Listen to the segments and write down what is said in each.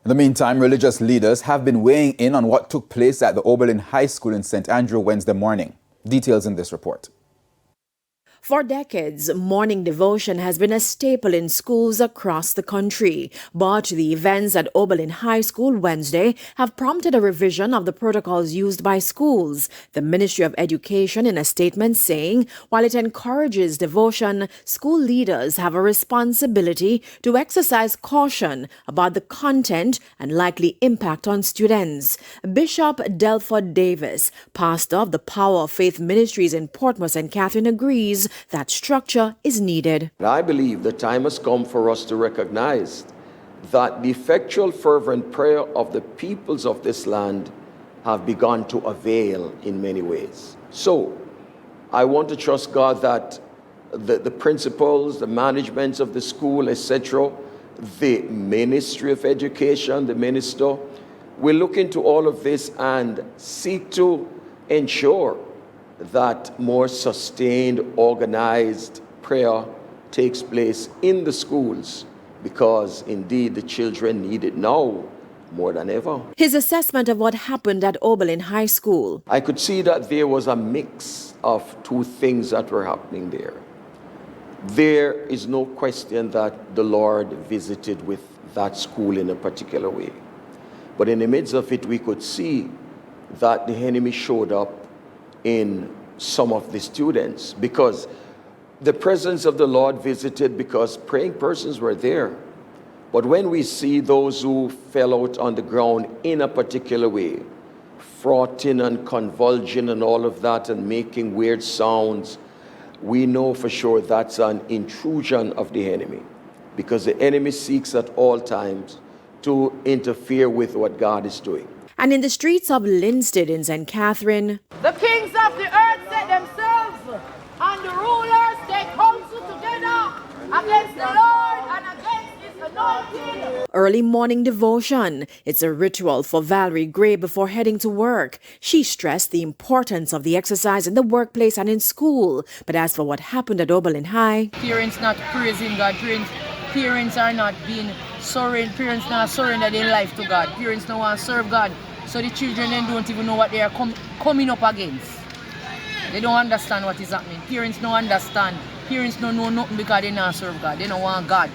In the meantime, religious leaders have been weighing in on what took place at the Oberlin High School in St. Andrew Wednesday morning. Details in this report. For decades, morning devotion has been a staple in schools across the country. But the events at Oberlin High School Wednesday have prompted a revision of the protocols used by schools. The Ministry of Education in a statement saying, while it encourages devotion, school leaders have a responsibility to exercise caution about the content and likely impact on students. Bishop Delford Davis, pastor of the Power of Faith Ministries in Portmore St. Catherine, agrees that structure is needed. I believe the time has come for us to recognize that the effectual fervent prayer of the peoples of this land have begun to avail in many ways. So I want to trust God that the principals, the management of the school, etc., the Ministry of Education, the minister, will look into all of this and seek to ensure that more sustained, organized prayer takes place in the schools, because indeed the children need it now more than ever. His assessment of what happened at Oberlin High School. I could see that there was a mix of two things that were happening there. There is no question that the Lord visited with that school in a particular way. But in the midst of it, we could see that the enemy showed up in some of the students, because the presence of the Lord visited because praying persons were there. But when we see those who fell out on the ground in a particular way, frothing and convulsing and all of that and making weird sounds, we know for sure that's an intrusion of the enemy, because the enemy seeks at all times to interfere with what God is doing. And in the streets of Linstead in St. Catherine, the kings of the earth set themselves, and the rulers take counsel together against the Lord and against his anointed. Early morning devotion. It's a ritual for Valerie Gray before heading to work. She stressed the importance of the exercise in the workplace and in school. But as for what happened at Oberlin High, parents not praising God, parents are not being surrendered, parents not surrender their life to God, parents don't want to serve God. So the children then don't even know what they are coming up against. They don't understand what is happening. Parents don't understand. Parents don't know nothing because they don't serve God. They don't want God.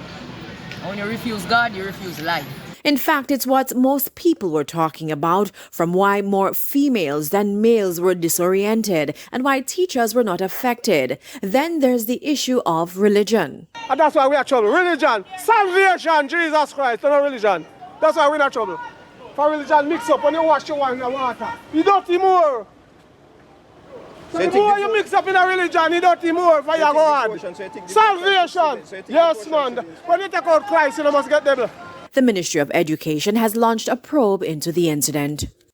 And when you refuse God, you refuse life. In fact, it's what most people were talking about, from why more females than males were disoriented and why teachers were not affected. Then there's the issue of religion. And that's why we are trouble. Religion, salvation, Jesus Christ, not religion. That's why we're in trouble. For religion mix up when you wash your wine in the water. You dirty more. So the more you mix up in a religion, you dirty more for your God. Salvation. Yes, man. When you take out Christ, you must get devil. The Ministry of Education has launched a probe into the incident.